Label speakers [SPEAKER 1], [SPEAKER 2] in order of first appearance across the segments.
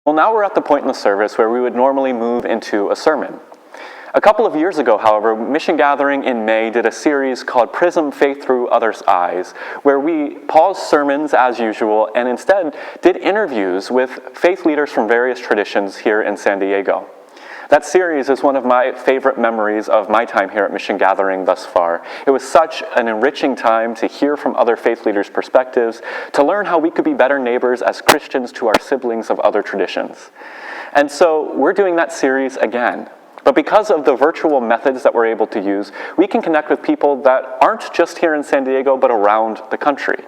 [SPEAKER 1] Well, now we're at the point in the service where we would normally move into a sermon. A couple of years ago, however, Mission Gathering in May did a series called PRISM, Faith Through Others' Eyes, where we paused sermons as usual and instead did interviews with faith leaders from various traditions here in San Diego. That series is one of my favorite memories of my time here at Mission Gathering thus far. It was such an enriching time to hear from other faith leaders' perspectives, to learn how we could be better neighbors as Christians to our siblings of other traditions. And so we're doing that series again. But because of the virtual methods that we're able to use, we can connect with people that aren't just here in San Diego, but around the country.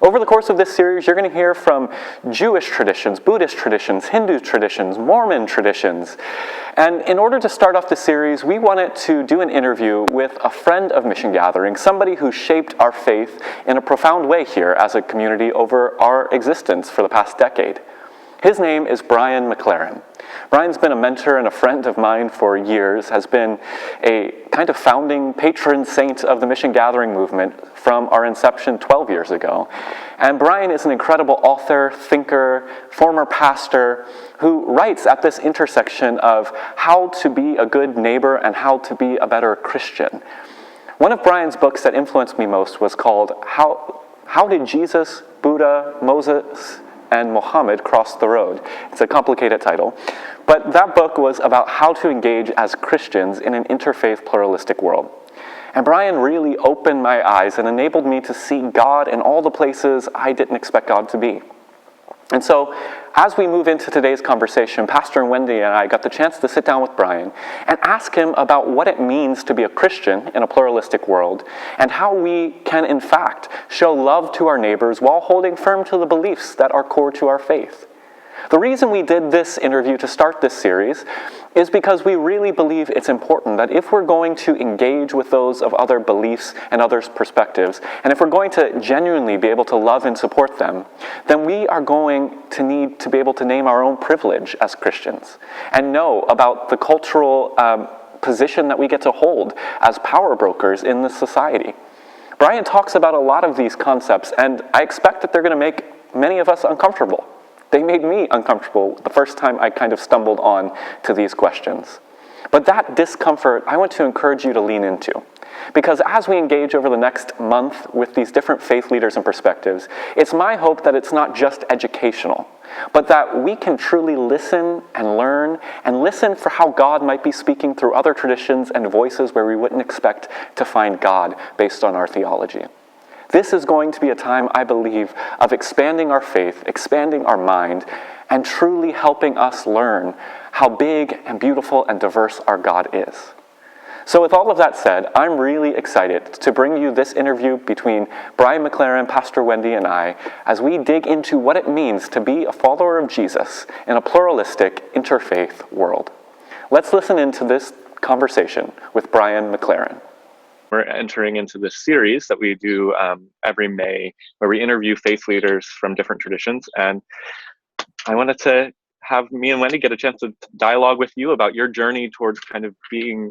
[SPEAKER 1] Over the course of this series, you're going to hear from Jewish traditions, Buddhist traditions, Hindu traditions, Mormon traditions. And in order to start off the series, we wanted to do an interview with a friend of Mission Gathering, somebody who shaped our faith in a profound way here as a community over our existence for the past decade. His name is Brian McLaren. Brian's been a mentor and a friend of mine for years, has been a kind of founding patron saint of the Mission Gathering movement from our inception 12 years ago. And Brian is an incredible author, thinker, former pastor, who writes at this intersection of how to be a good neighbor and how to be a better Christian. One of Brian's books that influenced me most was called How Did Jesus, Buddha, Moses, and Muhammad Crossed the Road. It's a complicated title, but that book was about how to engage as Christians in an interfaith pluralistic world. And Brian really opened my eyes and enabled me to see God in all the places I didn't expect God to be. And so, as we move into today's conversation, Pastor Wendy and I got the chance to sit down with Brian and ask him about what it means to be a Christian in a pluralistic world and how we can, in fact, show love to our neighbors while holding firm to the beliefs that are core to our faith. The reason we did this interview to start this series is because we really believe it's important that if we're going to engage with those of other beliefs and others' perspectives, and if we're going to genuinely be able to love and support them, then we are going to need to be able to name our own privilege as Christians and know about the cultural position that we get to hold as power brokers in this society. Brian talks about a lot of these concepts, and I expect that they're going to make many of us uncomfortable. They made me uncomfortable the first time I kind of stumbled on to these questions. But that discomfort, I want to encourage you to lean into. Because as we engage over the next month with these different faith leaders and perspectives, it's my hope that it's not just educational, but that we can truly listen and learn and listen for how God might be speaking through other traditions and voices where we wouldn't expect to find God based on our theology. This is going to be a time, I believe, of expanding our faith, expanding our mind, and truly helping us learn how big and beautiful and diverse our God is. So with all of that said, I'm really excited to bring you this interview between Brian McLaren, Pastor Wendy, and I as we dig into what it means to be a follower of Jesus in a pluralistic, interfaith world. Let's listen into this conversation with Brian McLaren.
[SPEAKER 2] We're entering into this series that we do every May, where we interview faith leaders from different traditions. And I wanted to have me and Wendy get a chance to dialogue with you about your journey towards kind of being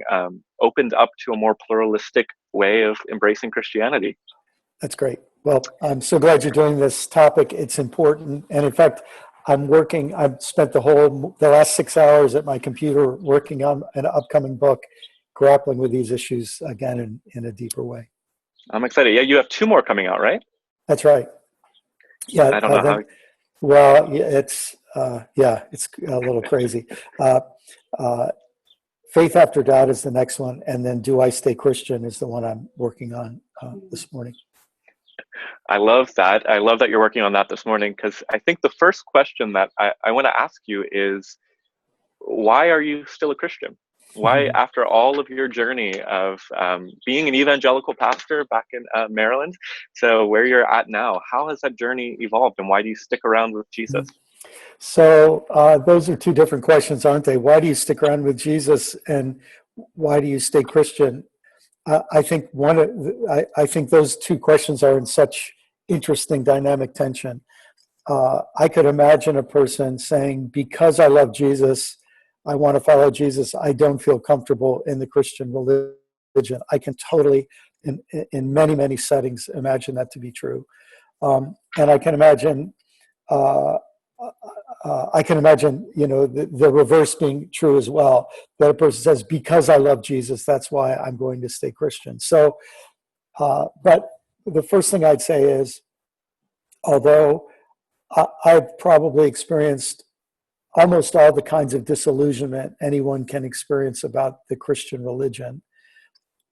[SPEAKER 2] opened up to a more pluralistic way of embracing Christianity.
[SPEAKER 3] That's great. Well, I'm so glad you're doing this topic. It's important. And in fact, I've spent the last 6 hours at my computer working on an upcoming book, grappling with these issues again in a deeper way.
[SPEAKER 2] I'm excited. Yeah, you have 2 more coming out, right?
[SPEAKER 3] That's right. Yeah,
[SPEAKER 2] I don't know how.
[SPEAKER 3] Well, it's a little crazy. Faith After Doubt is the next one, and then Do I Stay Christian is the one I'm working on this morning.
[SPEAKER 2] I love that. I love that you're working on that this morning, because I think the first question that I want to ask you is, why are you still a Christian? Why, after all of your journey of being an evangelical pastor back in Maryland, so where you're at now, how has that journey evolved, and why do you stick around with Jesus?
[SPEAKER 3] So those are 2 different questions, aren't they? Why do you stick around with Jesus, and why do you stay Christian? I think those 2 questions are in such interesting dynamic tension. I could imagine a person saying, because I love Jesus, I want to follow Jesus, I don't feel comfortable in the Christian religion. I can totally, in many, many settings, imagine that to be true. And I can imagine I can imagine, the reverse being true as well. That a person says, because I love Jesus, that's why I'm going to stay Christian. So, but the first thing I'd say is, although I've probably experienced almost all the kinds of disillusionment anyone can experience about the Christian religion,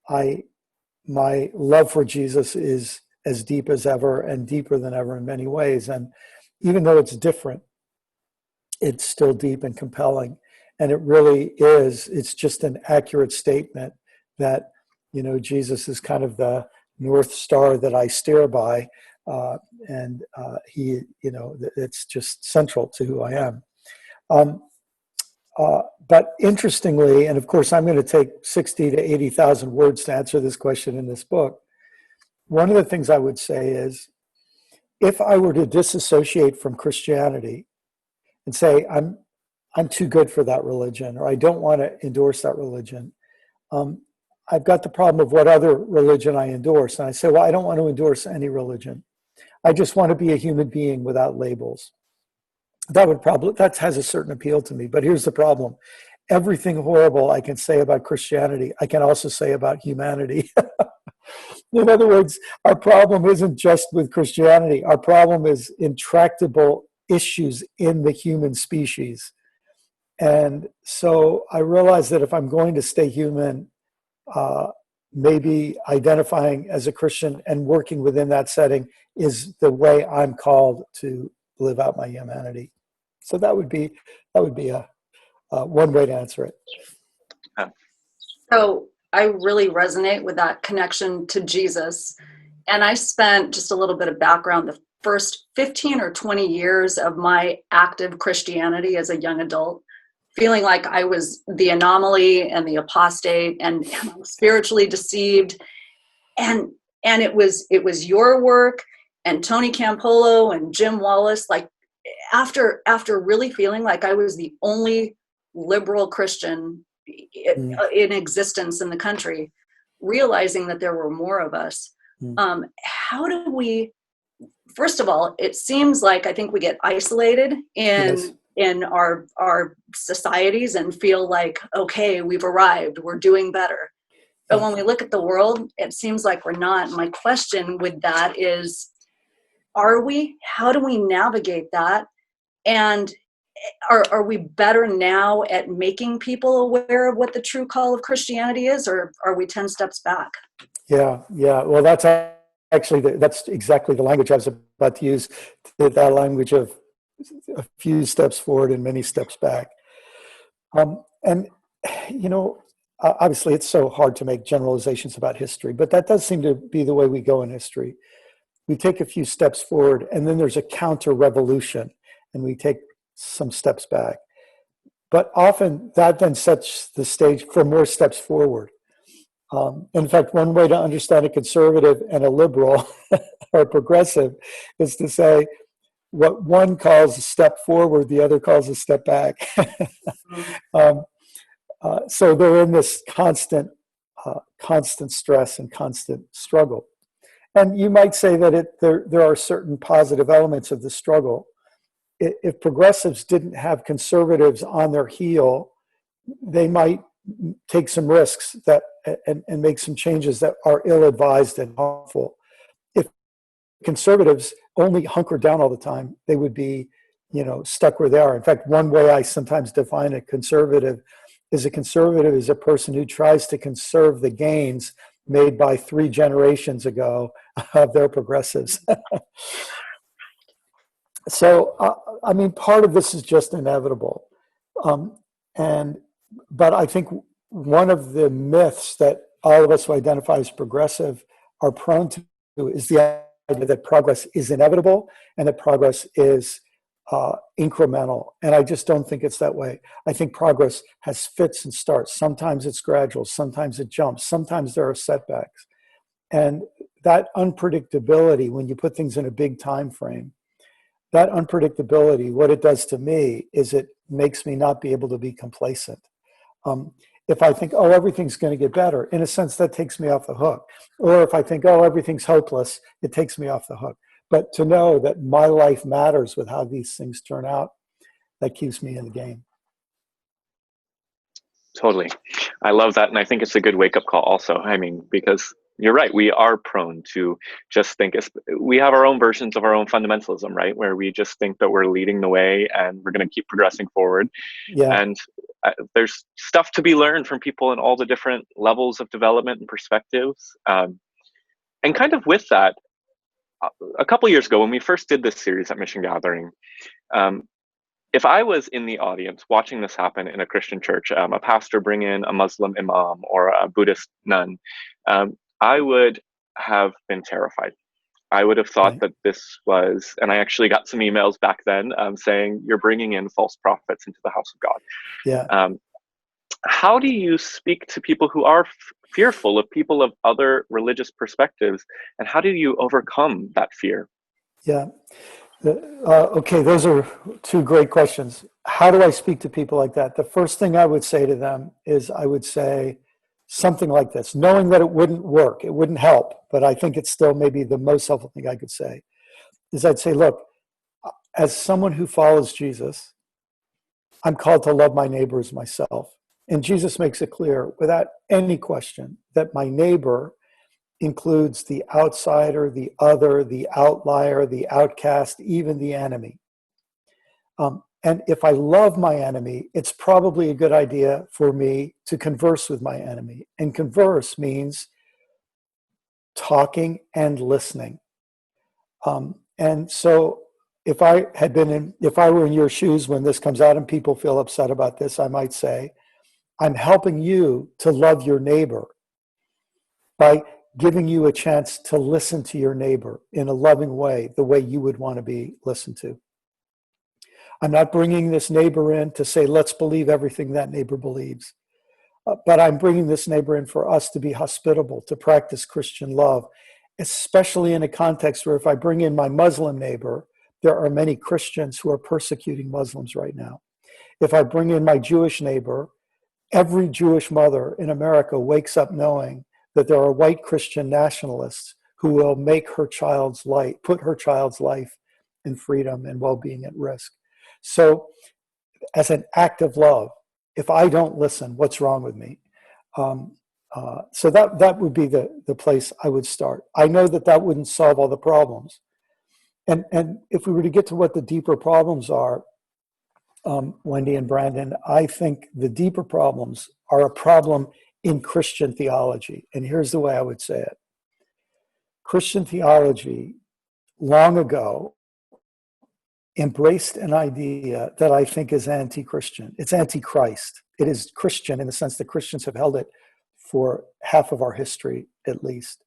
[SPEAKER 3] my love for Jesus is as deep as ever and deeper than ever in many ways. And even though it's different, it's still deep and compelling. And it really is, it's just an accurate statement that, Jesus is kind of the North Star that I steer by. And he, it's just central to who I am. But interestingly, and of course, I'm going to take 60 to 80,000 words to answer this question in this book. One of the things I would say is, if I were to disassociate from Christianity and say, I'm too good for that religion, or I don't want to endorse that religion, I've got the problem of what other religion I endorse. And I say, well, I don't want to endorse any religion. I just want to be a human being without labels. That has a certain appeal to me. But here's the problem. Everything horrible I can say about Christianity, I can also say about humanity. In other words, our problem isn't just with Christianity. Our problem is intractable issues in the human species. And so I realize that if I'm going to stay human, maybe identifying as a Christian and working within that setting is the way I'm called to live out my humanity. So that would be a one way to answer it.
[SPEAKER 4] So I really resonate with that connection to Jesus. And I spent, just a little bit of background, the first 15 or 20 years of my active Christianity as a young adult, feeling like I was the anomaly and the apostate and spiritually deceived. And it was your work and Tony Campolo and Jim Wallace, like after really feeling like I was the only liberal Christian in existence in the country, realizing that there were more of us. How do we, first of all, it seems like I think we get isolated in our societies and feel like, okay, we've arrived, we're doing better. But when we look at the world, it seems like we're not. My question with that is, are we? How do we navigate that? And are we better now at making people aware of what the true call of Christianity is, or are we 10 steps back?
[SPEAKER 3] Yeah. Well, that's exactly the language I was about to use, that language of a few steps forward and many steps back. And, obviously it's so hard to make generalizations about history, but that does seem to be the way we go in history. We take a few steps forward, and then there's a counter-revolution, and we take some steps back. But often that then sets the stage for more steps forward. In fact, one way to understand a conservative and a liberal or a progressive is to say what one calls a step forward, the other calls a step back. So they're in this constant stress and constant struggle. And you might say that there are certain positive elements of the struggle. If progressives didn't have conservatives on their heel, they might take some risks and make some changes that are ill-advised and harmful. If conservatives only hunkered down all the time, they would be, stuck where they are. In fact, one way I sometimes define a conservative is a person who tries to conserve the gains made by 3 generations ago of their progressives. So, part of this is just inevitable. But I think one of the myths that all of us who identify as progressive are prone to is the idea that progress is inevitable and that progress is incremental. And I just don't think it's that way. I think progress has fits and starts. Sometimes it's gradual, sometimes it jumps, sometimes there are setbacks. And that unpredictability, when you put things in a big time frame, that unpredictability, what it does to me is it makes me not be able to be complacent. If I think, everything's going to get better, in a sense, that takes me off the hook. Or if I think, everything's hopeless, it takes me off the hook. But to know that my life matters with how these things turn out, that keeps me in the game.
[SPEAKER 2] Totally. I love that. And I think it's a good wake up call also. I mean, because you're right, we are prone to just think we have our own versions of our own fundamentalism, right? Where we just think that we're leading the way and we're going to keep progressing forward.
[SPEAKER 3] Yeah.
[SPEAKER 2] And there's stuff to be learned from people in all the different levels of development and perspectives. And kind of with that, a couple years ago when we first did this series at Mission Gathering, if I was in the audience watching this happen in a Christian church, a pastor bring in a Muslim imam or a Buddhist nun, I would have been terrified. I would have thought
[SPEAKER 3] Right.
[SPEAKER 2] that this was, and I actually got some emails back then saying, you're bringing in false prophets into the house of God.
[SPEAKER 3] Yeah.
[SPEAKER 2] How do you speak to people who are fearful of people of other religious perspectives, and how do you overcome that fear?
[SPEAKER 3] Yeah. Okay, those are two great questions. How do I speak to people like that? The first thing I would say to them is I would say something like this, knowing that it wouldn't work, it wouldn't help, but I think it's still maybe the most helpful thing I could say, is I'd say, look, as someone who follows Jesus, I'm called to love my neighbor as myself. And Jesus makes it clear without any question that my neighbor includes the outsider, the other, the outlier, the outcast, even the enemy. And if I love my enemy, it's probably a good idea for me to converse with my enemy. And converse means talking and listening. And so if I were in your shoes when this comes out and people feel upset about this, I might say, I'm helping you to love your neighbor by giving you a chance to listen to your neighbor in a loving way, the way you would want to be listened to. I'm not bringing this neighbor in to say, let's believe everything that neighbor believes. But I'm bringing this neighbor in for us to be hospitable, to practice Christian love, especially in a context where if I bring in my Muslim neighbor, there are many Christians who are persecuting Muslims right now. If I bring in my Jewish neighbor, every Jewish mother in America wakes up knowing that there are white Christian nationalists who will make put her child's life and freedom and well-being at risk. So as an act of love, if I don't listen, what's wrong with me? So that would be the place I would start. I know that wouldn't solve all the problems. And if we were to get to what the deeper problems are, Wendy and Brandon, I think the deeper problems are a problem in Christian theology. And here's the way I would say it. Christian theology, long ago, embraced an idea that I think is anti-Christian. It's anti-Christ. It is Christian in the sense that Christians have held it for half of our history, at least.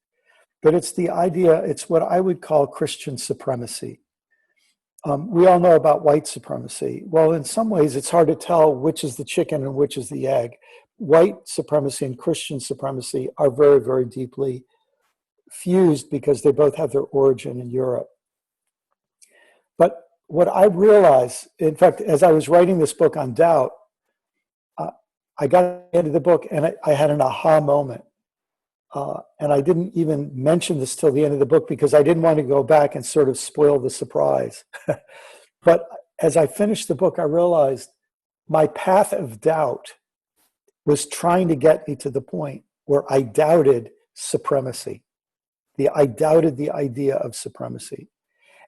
[SPEAKER 3] But it's what I would call Christian supremacy. We all know about white supremacy. Well, in some ways, it's hard to tell which is the chicken and which is the egg. White supremacy and Christian supremacy are very, very deeply fused because they both have their origin in Europe. But what I realized, in fact, as I was writing this book on doubt, I got to the end of the book and I had an aha moment. And I didn't even mention this till the end of the book because I didn't want to go back and sort of spoil the surprise. But as I finished the book, I realized my path of doubt was trying to get me to the point where I doubted supremacy. I doubted the idea of supremacy.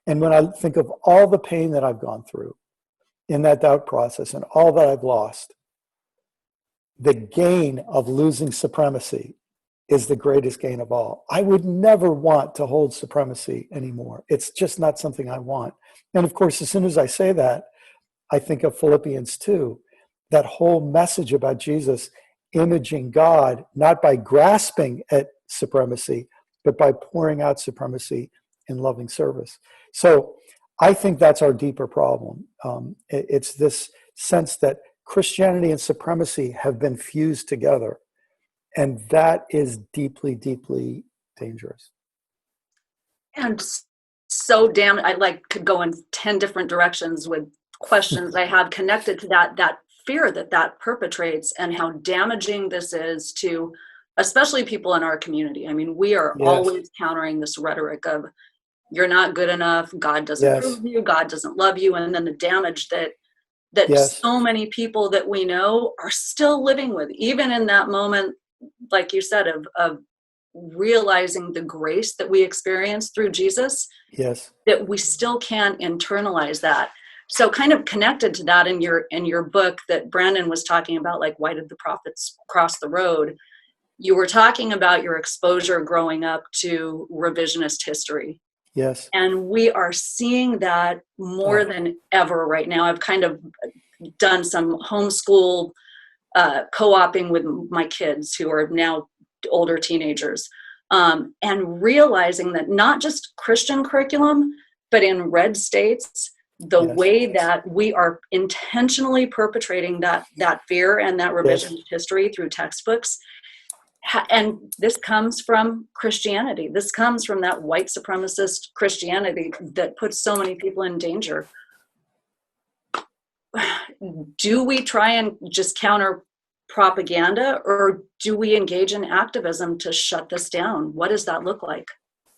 [SPEAKER 3] And when I think of all the pain that I've gone through in that doubt process and all that I've lost, the gain of losing supremacy is the greatest gain of all. I would never want to hold supremacy anymore. It's just not something I want. And of course, as soon as I say that, I think of Philippians 2, that whole message about Jesus imaging God, not by grasping at supremacy, but by pouring out supremacy in loving service. So I think that's our deeper problem. It's this sense that Christianity and supremacy have been fused together. And that is deeply, deeply dangerous.
[SPEAKER 4] And so I could go in 10 different directions with questions I have connected to that fear that perpetrates and how damaging this is to especially people in our community. I mean, we are always countering this rhetoric of you're not good enough, God doesn't approve of you, God doesn't love you, and then the damage that that
[SPEAKER 3] Yes.
[SPEAKER 4] so many people that we know are still living with, even in that moment, like you said, of realizing the grace that we experience through Jesus,
[SPEAKER 3] Yes.
[SPEAKER 4] that we still can't internalize that. So kind of connected to that, in your book that Brandon was talking about, like, why did the prophets cross the road? You were talking about your exposure growing up to revisionist history.
[SPEAKER 3] Yes.
[SPEAKER 4] And we are seeing that more than ever right now. I've kind of done some homeschool co-oping with my kids who are now older teenagers, and realizing that not just Christian curriculum, but in red states, the
[SPEAKER 3] Yes.
[SPEAKER 4] way that we are intentionally perpetrating that fear and that revisionist history through textbooks. And this comes from Christianity. This comes from that white supremacist Christianity that puts so many people in danger. Do we try and just counter propaganda, or do we engage in activism to shut this down? What does that look like?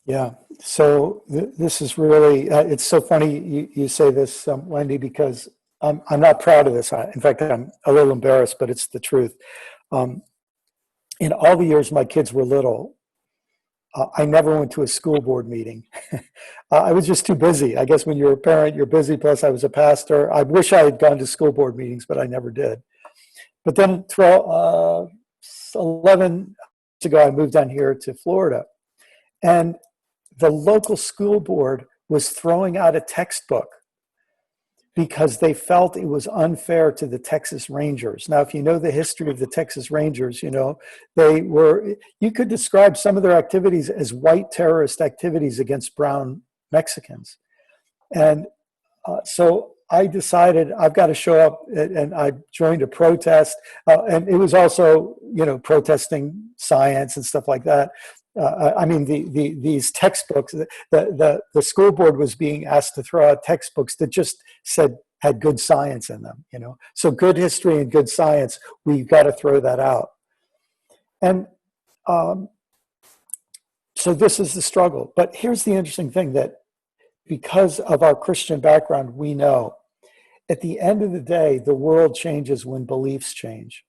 [SPEAKER 3] Yeah. So this is really, it's so funny you say this, Wendy, because I'm not proud of this. In fact, I'm a little embarrassed, but it's the truth. In all the years my kids were little, I never went to a school board meeting. I was just too busy. I guess when you're a parent, you're busy. Plus, I was a pastor. I wish I had gone to school board meetings, but I never did. But then 11 years ago, I moved down here to Florida. And the local school board was throwing out a textbook because they felt it was unfair to the Texas Rangers. Now, if you know the history of the Texas Rangers, you could describe some of their activities as white terrorist activities against brown Mexicans. And so I decided I've got to show up, and I joined a protest. And it was also, protesting science and stuff like that. These textbooks, the school board was being asked to throw out textbooks that just had good science in them, So good history and good science, we've got to throw that out. And so this is the struggle. But here's the interesting thing, that because of our Christian background, we know at the end of the day, the world changes when beliefs change.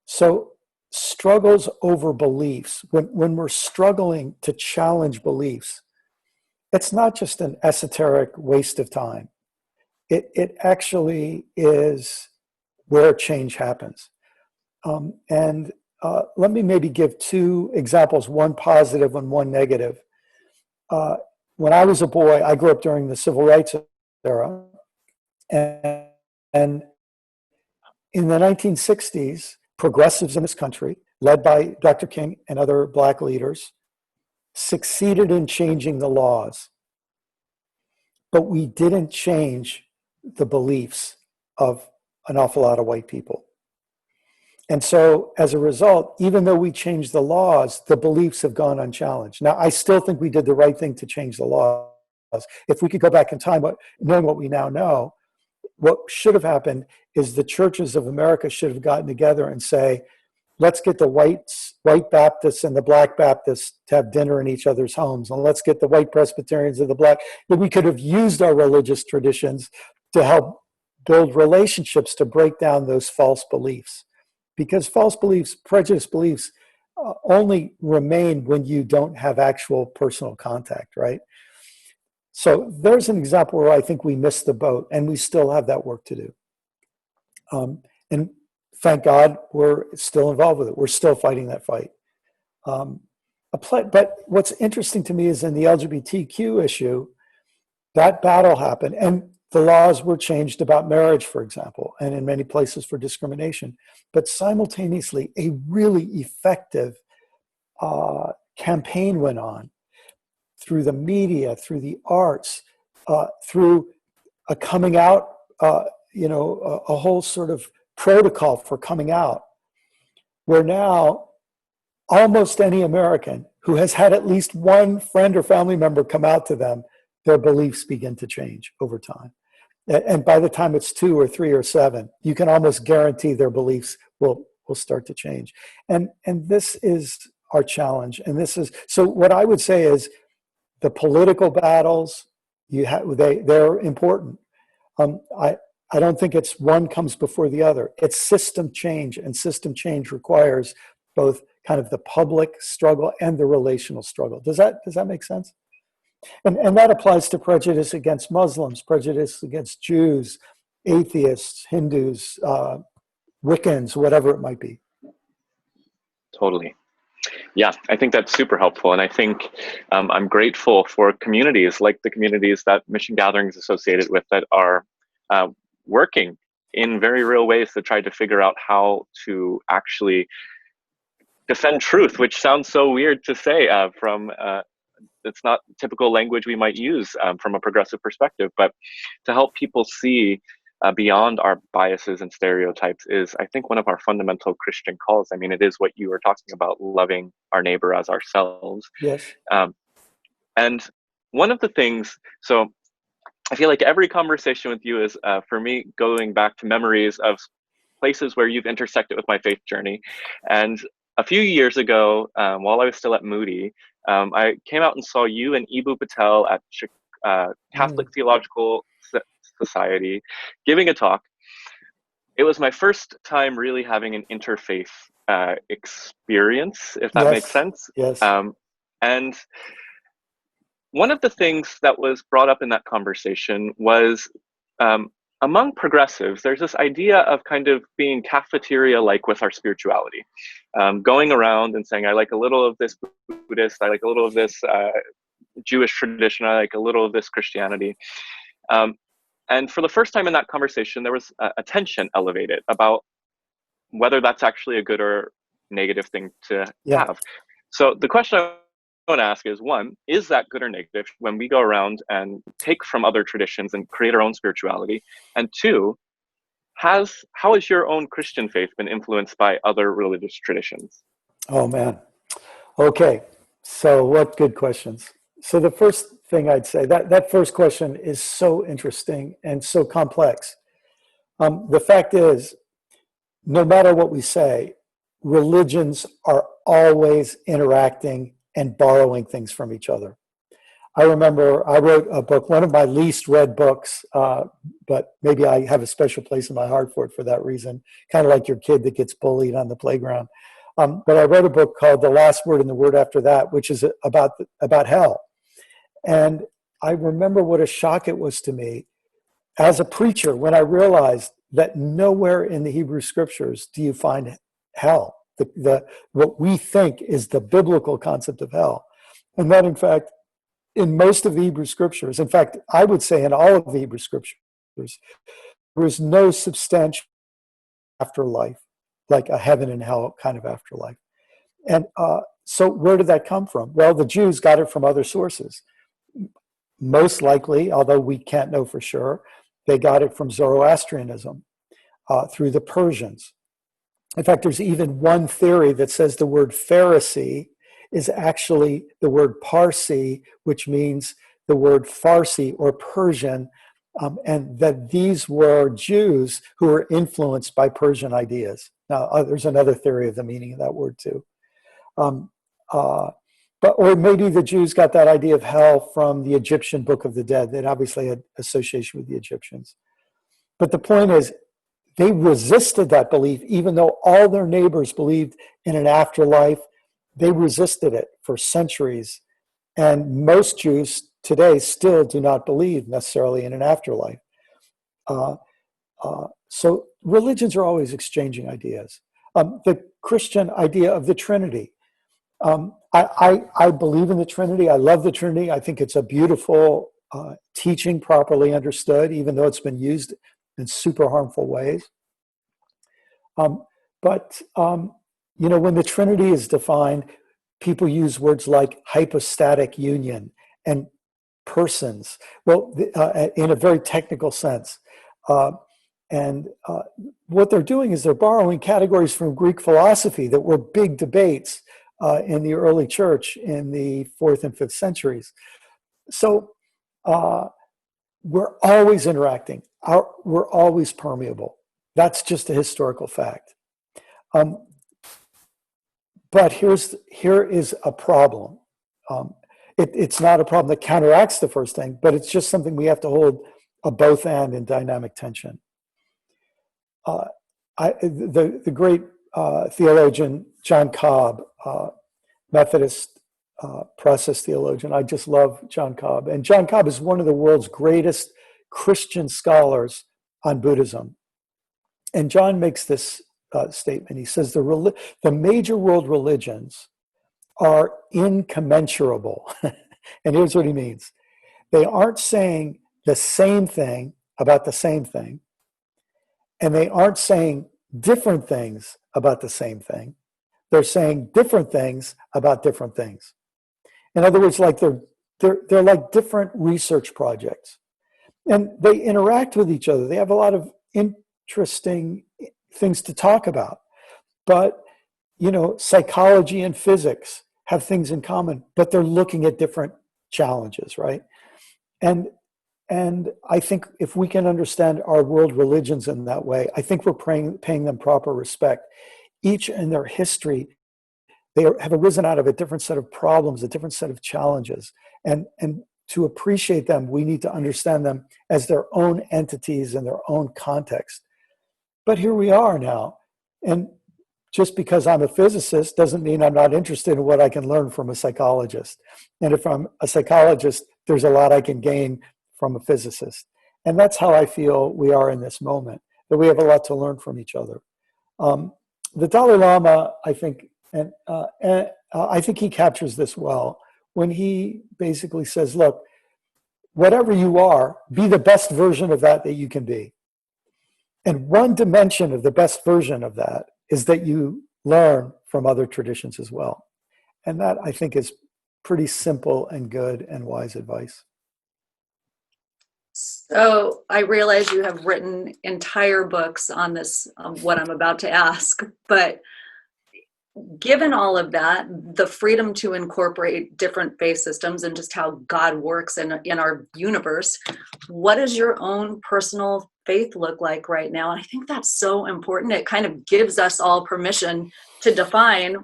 [SPEAKER 3] So struggles over beliefs, when we're struggling to challenge beliefs, it's not just an esoteric waste of time. It actually is where change happens. Let me maybe give two examples, one positive and one negative. When I was a boy, I grew up during the civil rights era. And in the 1960s, progressives in this country, led by Dr. King and other Black leaders, succeeded in changing the laws. But we didn't change the beliefs of an awful lot of white people. And so as a result, even though we changed the laws, the beliefs have gone unchallenged. Now, I still think we did the right thing to change the laws. If we could go back in time, knowing what we now know, what should have happened is the churches of America should have gotten together and say, let's get the white Baptists and the Black Baptists to have dinner in each other's homes. And let's get the white Presbyterians and the Black. But we could have used our religious traditions to help build relationships to break down those false beliefs. Because false beliefs, prejudice beliefs, only remain when you don't have actual personal contact, right? So there's an example where I think we missed the boat, and we still have that work to do. And thank God we're still involved with it. We're still fighting that fight. But what's interesting to me is in the LGBTQ issue, that battle happened, and the laws were changed about marriage, for example, and in many places for discrimination. But simultaneously, a really effective campaign went on through the media, through the arts, through a coming out, a whole sort of protocol for coming out, where now almost any American who has had at least one friend or family member come out to them, their beliefs begin to change over time. And by the time it's 2 or 3 or 7, you can almost guarantee their beliefs will start to change. And this is our challenge. And this is, so what I would say is the political battles, they're important. I don't think it's one comes before the other. It's system change, and system change requires both kind of the public struggle and the relational struggle. Does that make sense? And that applies to prejudice against Muslims, prejudice against Jews, atheists, Hindus, Wiccans, whatever it might be.
[SPEAKER 2] Totally. Yeah, I think that's super helpful. And I think I'm grateful for communities like the communities that Mission Gathering is associated with that are working in very real ways to try to figure out how to actually defend truth, which sounds so weird to say from it's not typical language we might use from a progressive perspective, but to help people see beyond our biases and stereotypes is, I think, one of our fundamental Christian calls. I mean, it is what you were talking about, loving our neighbor as ourselves.
[SPEAKER 3] Yes.
[SPEAKER 2] And one of the things, so I feel like every conversation with you is, for me, going back to memories of places where you've intersected with my faith journey. And a few years ago, while I was still at Moody, I came out and saw you and Ibu Patel at Catholic Theological Society giving a talk. It was my first time really having an interfaith experience, if that makes sense.
[SPEAKER 3] Yes.
[SPEAKER 2] And one of the things that was brought up in that conversation was among progressives, there's this idea of kind of being cafeteria-like with our spirituality, going around and saying, I like a little of this Buddhist, I like a little of this Jewish tradition, I like a little of this Christianity. And for the first time in that conversation, there was a tension elevated about whether that's actually a good or negative thing to have. So the question I want to ask is, one, is that good or negative when we go around and take from other traditions and create our own spirituality? And two, how has your own Christian faith been influenced by other religious traditions?
[SPEAKER 3] Oh, man. Okay. So what good questions. So the first thing I'd say, that first question is so interesting and so complex. The fact is, no matter what we say, religions are always interacting and borrowing things from each other. I remember I wrote a book, one of my least read books, but maybe I have a special place in my heart for it for that reason, kind of like your kid that gets bullied on the playground. But I wrote a book called The Last Word and the Word After That, which is about hell. And I remember what a shock it was to me as a preacher when I realized that nowhere in the Hebrew scriptures do you find hell, what we think is the biblical concept of hell. And that, in fact, in most of the Hebrew scriptures, in fact, I would say in all of the Hebrew scriptures, there is no substantial afterlife, like a heaven and hell kind of afterlife. And so where did that come from? Well, the Jews got it from other sources. Most likely, although we can't know for sure, they got it from Zoroastrianism through the Persians. In fact, there's even one theory that says the word Pharisee is actually the word Parsi, which means the word Farsi or Persian, and that these were Jews who were influenced by Persian ideas. Now, there's another theory of the meaning of that word too. Or maybe the Jews got that idea of hell from the Egyptian Book of the Dead. That obviously had association with the Egyptians. But the point is, they resisted that belief, even though all their neighbors believed in an afterlife. They resisted it for centuries. And most Jews today still do not believe necessarily in an afterlife. So religions are always exchanging ideas. The Christian idea of the Trinity. I believe in the Trinity. I love the Trinity. I think it's a beautiful teaching properly understood, even though it's been used in super harmful ways. But when the Trinity is defined, people use words like hypostatic union and persons, well, in a very technical sense. And what they're doing is they're borrowing categories from Greek philosophy that were big debates in the early church in the 4th and 5th centuries. So we're always interacting. We're always permeable. That's just a historical fact. But here is a problem. It's not a problem that counteracts the first thing, but it's just something we have to hold a both and in dynamic tension. the great theologian John Cobb, Methodist process theologian. I just love John Cobb. And John Cobb is one of the world's greatest Christian scholars on Buddhism. And John makes this statement. He says the major world religions are incommensurable. And here's what he means. They aren't saying the same thing about the same thing, and they aren't saying different things about the same thing. They're saying different things about different things. In other words, like they're like different research projects, and they interact with each other. They have a lot of interesting things to talk about. But, you know, psychology and physics have things in common, but they're looking at different challenges, right? And I think if we can understand our world religions in that way, I think we're paying them proper respect. Each in their history, they have arisen out of a different set of problems, a different set of challenges. And to appreciate them, we need to understand them as their own entities in their own context. But here we are now. And just because I'm a physicist doesn't mean I'm not interested in what I can learn from a psychologist. And if I'm a psychologist, there's a lot I can gain from a physicist. And that's how I feel we are in this moment, that we have a lot to learn from each other. The Dalai Lama, I think, and I think he captures this well when he basically says, look, whatever you are, be the best version of that you can be. And one dimension of the best version of that is that you learn from other traditions as well. And that, I think, is pretty simple and good and wise advice.
[SPEAKER 4] So I realize you have written entire books on this, what I'm about to ask, but given all of that, the freedom to incorporate different faith systems and just how God works in our universe, what does your own personal faith look like right now? And I think that's so important. It kind of gives us all permission to define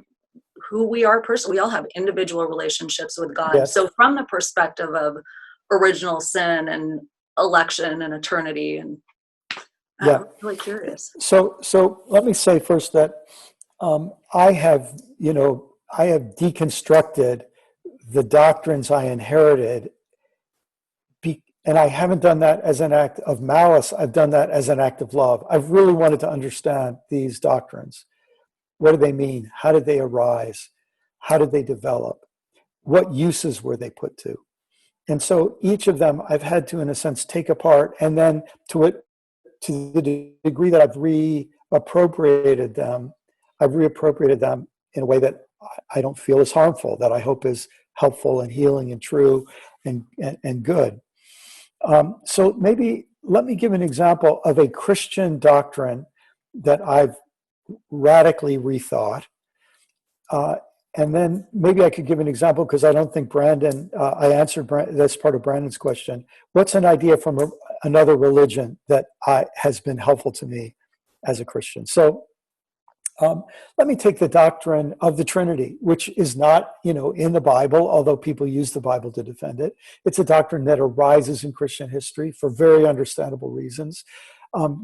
[SPEAKER 4] who we are personally. We all have individual relationships with God.
[SPEAKER 3] Yes.
[SPEAKER 4] So from the perspective of original sin and election and eternity, and I'm really curious.
[SPEAKER 3] So let me say first that I have deconstructed the doctrines I inherited, and I haven't done that as an act of malice. I've done that as an act of love. I've really wanted to understand these doctrines. What do they mean? How did they arise? How did they develop? What uses were they put to? And so each of them I've had to, in a sense, take apart, and then to the degree that I've reappropriated them in a way that I don't feel is harmful, that I hope is helpful and healing and true and good. So maybe let me give an example of a Christian doctrine that I've radically rethought. And then maybe I could give an example, because I don't think I answered this part of Brandon's question. What's an idea from another religion that has been helpful to me as a Christian? So let me take the doctrine of the Trinity, which is not, in the Bible, although people use the Bible to defend it. It's a doctrine that arises in Christian history for very understandable reasons.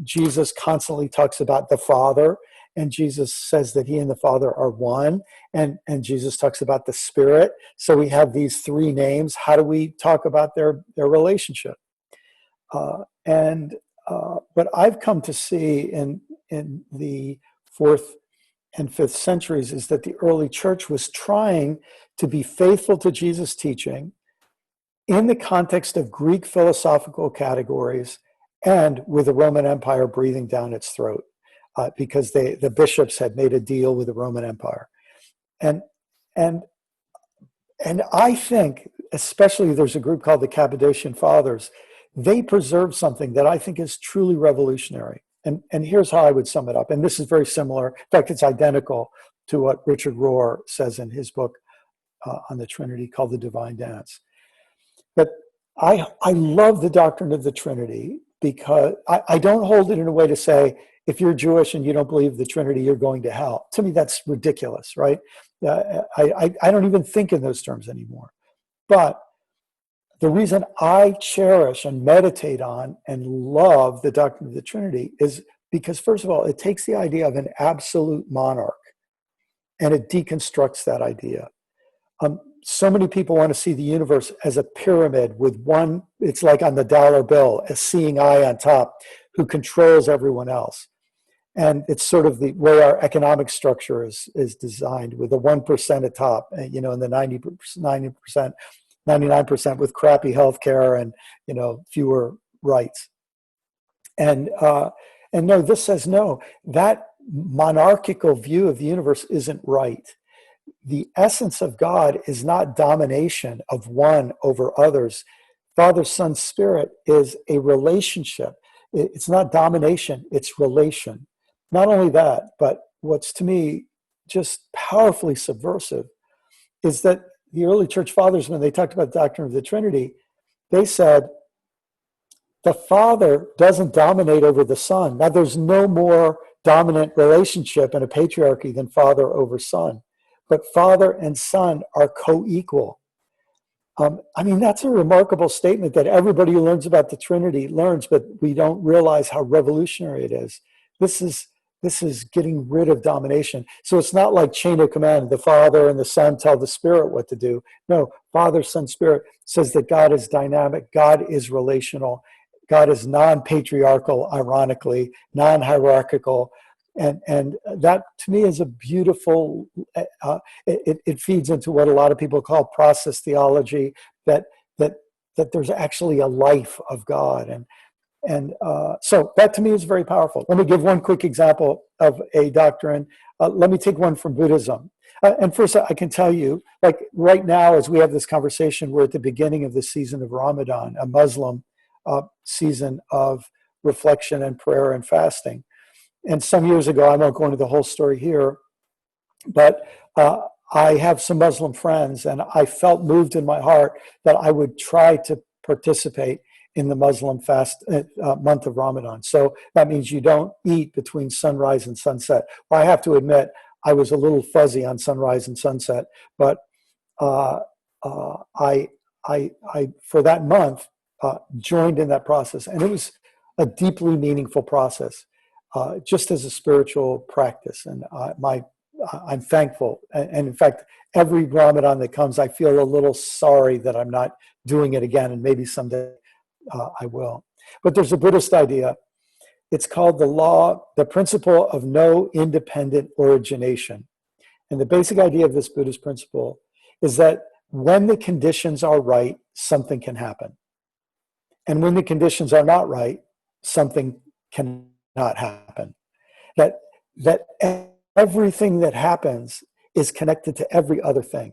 [SPEAKER 3] Jesus constantly talks about the Father, and Jesus says that he and the Father are one, and Jesus talks about the Spirit. So we have these three names. How do we talk about their relationship? What I've come to see in the 4th and 5th centuries is that the early church was trying to be faithful to Jesus' teaching in the context of Greek philosophical categories and with the Roman Empire breathing down its throat, because the bishops had made a deal with the Roman Empire. And I think, especially there's a group called the Cappadocian Fathers, they preserved something that I think is truly revolutionary. And here's how I would sum it up. And this is very similar. In fact, it's identical to what Richard Rohr says in his book on the Trinity called The Divine Dance. But I love the doctrine of the Trinity, because I don't hold it in a way to say, if you're Jewish and you don't believe the Trinity, you're going to hell. To me, that's ridiculous, right? I don't even think in those terms anymore. But the reason I cherish and meditate on and love the doctrine of the Trinity is because first of all, it takes the idea of an absolute monarch and it deconstructs that idea. So many people want to see the universe as a pyramid with one, it's like on the dollar bill, a seeing eye on top who controls everyone else. And it's sort of the way our economic structure is designed, with the 1% at top, and the 90%, 99% with crappy healthcare and, fewer rights. And no, this says no, that monarchical view of the universe isn't right. The essence of God is not domination of one over others. Father, Son, Spirit is a relationship. It's not domination, it's relation. Not only that, but what's to me just powerfully subversive is that the early church fathers, when they talked about the doctrine of the Trinity, they said the Father doesn't dominate over the Son. Now, there's no more dominant relationship in a patriarchy than father over son, but Father and Son are co-equal. That's a remarkable statement that everybody who learns about the Trinity learns, but we don't realize how revolutionary it is. This is getting rid of domination. So it's not like chain of command. The Father and the Son tell the Spirit what to do. No, Father, Son, Spirit says that God is dynamic. God is relational. God is non-patriarchal, ironically, non-hierarchical. And that to me is a beautiful, it feeds into what a lot of people call process theology, that there's actually a life of God. And so that to me is very powerful. Let me give one quick example of a doctrine. Let me take one from Buddhism. And first, I can tell you, like right now, as we have this conversation, we're at the beginning of the season of Ramadan, a Muslim season of reflection and prayer and fasting. And some years ago, I won't go into the whole story here, but I have some Muslim friends, and I felt moved in my heart that I would try to participate in the Muslim fast month of Ramadan. So that means you don't eat between sunrise and sunset. Well, I have to admit, I was a little fuzzy on sunrise and sunset, but I for that month joined in that process, and it was a deeply meaningful process, just as a spiritual practice. And I'm thankful, and in fact, every Ramadan that comes, I feel a little sorry that I'm not doing it again, and maybe someday I will. But there's a Buddhist idea. It's called the principle of no independent origination. And the basic idea of this Buddhist principle is that when the conditions are right, something can happen. And when the conditions are not right, something cannot happen. That everything that happens is connected to every other thing,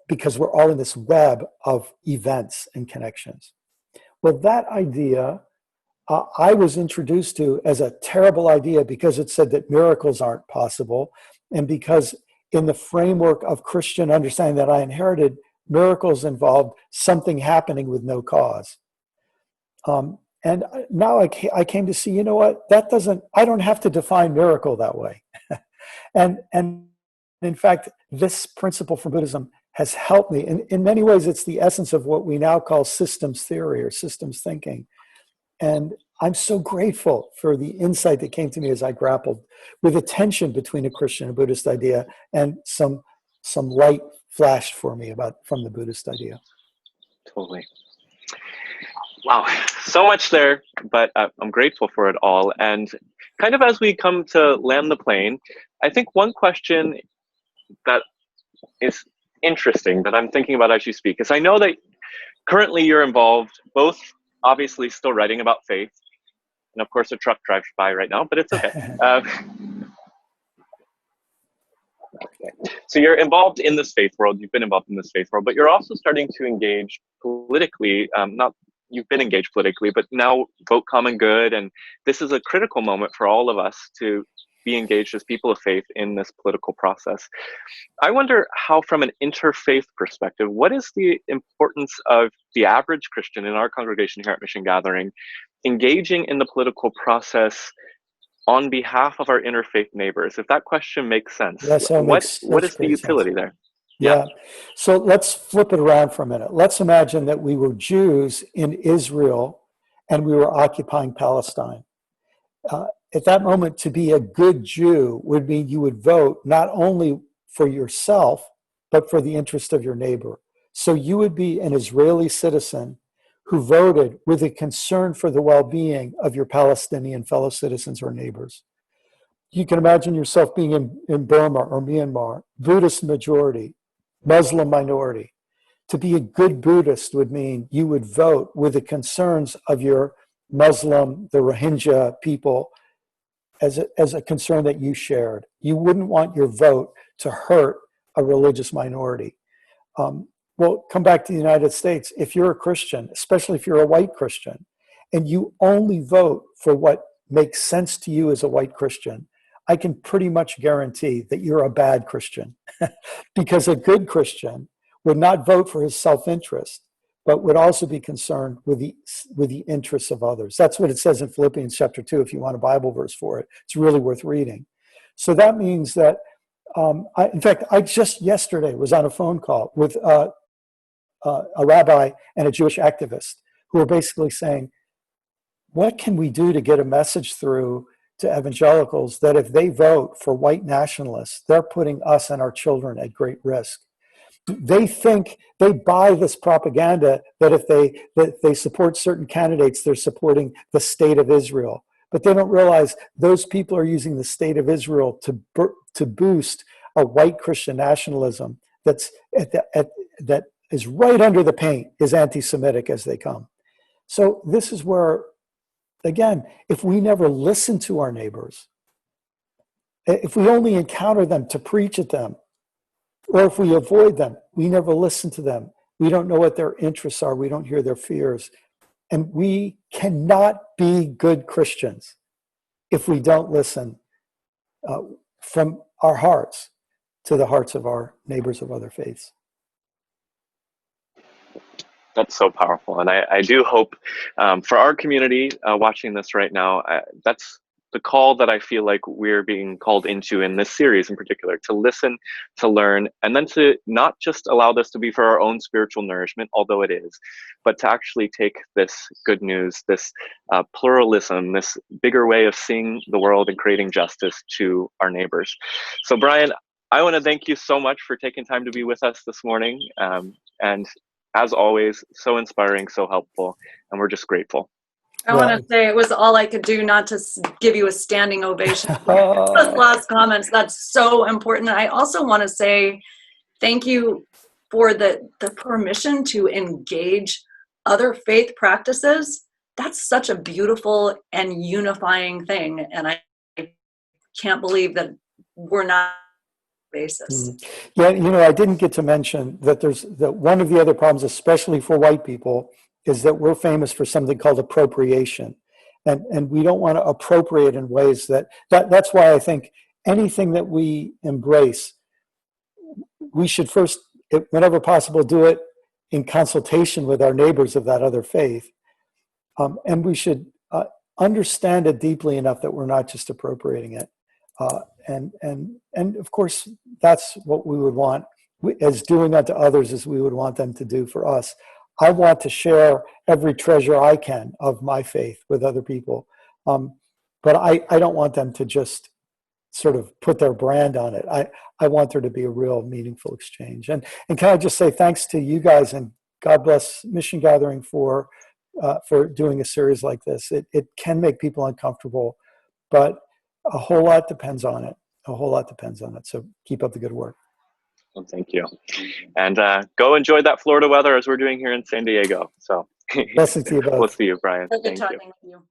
[SPEAKER 3] because we're all in this web of events and connections. Well, that idea I was introduced to as a terrible idea because it said that miracles aren't possible, and because in the framework of Christian understanding that I inherited, miracles involved something happening with no cause. And now I came to see, you know what, I don't have to define miracle that way. and in fact, this principle from Buddhism has helped me. In many ways, it's the essence of what we now call systems theory or systems thinking. And I'm so grateful for the insight that came to me as I grappled with the tension between a Christian and Buddhist idea, and some light flashed for me from the Buddhist idea.
[SPEAKER 2] Totally. Wow, so much there, but I'm grateful for it all. And kind of as we come to land the plane, I think one question that is interesting that I'm thinking about as you speak is, I know that currently you're involved, both obviously still writing about faith, and of course a truck drives by right now, but it's okay. So you're involved in this faith world, you've been involved in this faith world, but you're also starting to engage politically, you've been engaged politically, but now vote common good. And this is a critical moment for all of us to be engaged as people of faith in this political process. I wonder how, from an interfaith perspective, what is the importance of the average Christian in our congregation here at Mission Gathering engaging in the political process on behalf of our interfaith neighbors? If that question makes sense,
[SPEAKER 3] yes,
[SPEAKER 2] what is the utility
[SPEAKER 3] sense
[SPEAKER 2] there?
[SPEAKER 3] Yeah. So let's flip it around for a minute. Let's imagine that we were Jews in Israel and we were occupying Palestine. at that moment, to be a good Jew would mean you would vote not only for yourself, but for the interest of your neighbor. So you would be an Israeli citizen who voted with a concern for the well-being of your Palestinian fellow citizens or neighbors. You can imagine yourself being in Burma or Myanmar, Buddhist majority, Muslim minority. To be a good Buddhist would mean you would vote with the concerns of your Muslim, the Rohingya people, as a concern that you shared. You wouldn't want your vote to hurt a religious minority. Well, come back to the United States. If you're a Christian, especially if you're a white Christian, and you only vote for what makes sense to you as a white Christian, I can pretty much guarantee that you're a bad Christian. Because a good Christian would not vote for his self-interest, but would also be concerned with the interests of others. That's what it says in Philippians chapter 2, if you want a Bible verse for it. It's really worth reading. So that means that, in fact, I just yesterday was on a phone call with a rabbi and a Jewish activist who are basically saying, what can we do to get a message through to evangelicals that if they vote for white nationalists, they're putting us and our children at great risk? They think, they buy this propaganda that if they support certain candidates, they're supporting the state of Israel. But they don't realize those people are using the state of Israel to boost a white Christian nationalism that is right under the paint, is anti-Semitic as they come. So this is where, again, if we never listen to our neighbors, if we only encounter them to preach at them, or if we avoid them, we never listen to them. We don't know what their interests are. We don't hear their fears. And we cannot be good Christians if we don't listen from our hearts to the hearts of our neighbors of other faiths.
[SPEAKER 2] That's so powerful. And I do hope for our community watching this right now, that's the call that I feel like we're being called into in this series in particular, to listen, to learn, and then to not just allow this to be for our own spiritual nourishment, although it is, but to actually take this good news, this pluralism, this bigger way of seeing the world and creating justice to our neighbors. So Brian, I want to thank you so much for taking time to be with us this morning. And as always, so inspiring, so helpful, and we're just grateful.
[SPEAKER 4] I want to say it was all I could do not to give you a standing ovation. Those last comments, that's so important. I also want to say thank you for the permission to engage other faith practices. That's such a beautiful and unifying thing. And I can't believe that we're not basis.
[SPEAKER 3] Yeah, I didn't get to mention that one of the other problems, especially for white people, is that we're famous for something called appropriation. And we don't want to appropriate in ways that's why I think anything that we embrace, we should first, whenever possible, do it in consultation with our neighbors of that other faith. And we should understand it deeply enough that we're not just appropriating it. And of course, that's what we would want, as doing unto others as we would want them to do for us. I want to share every treasure I can of my faith with other people. But I don't want them to just sort of put their brand on it. I want there to be a real meaningful exchange. And can I just say thanks to you guys, and God bless Mission Gathering for doing a series like this. It can make people uncomfortable, but a whole lot depends on it. A whole lot depends on it. So keep up the good work.
[SPEAKER 2] Well, thank you. And go enjoy that Florida weather as we're doing here in San Diego. So
[SPEAKER 3] blessings to you both.
[SPEAKER 2] We'll see you, Brian.
[SPEAKER 4] Good
[SPEAKER 2] Thank
[SPEAKER 4] talking
[SPEAKER 2] you.
[SPEAKER 4] with you.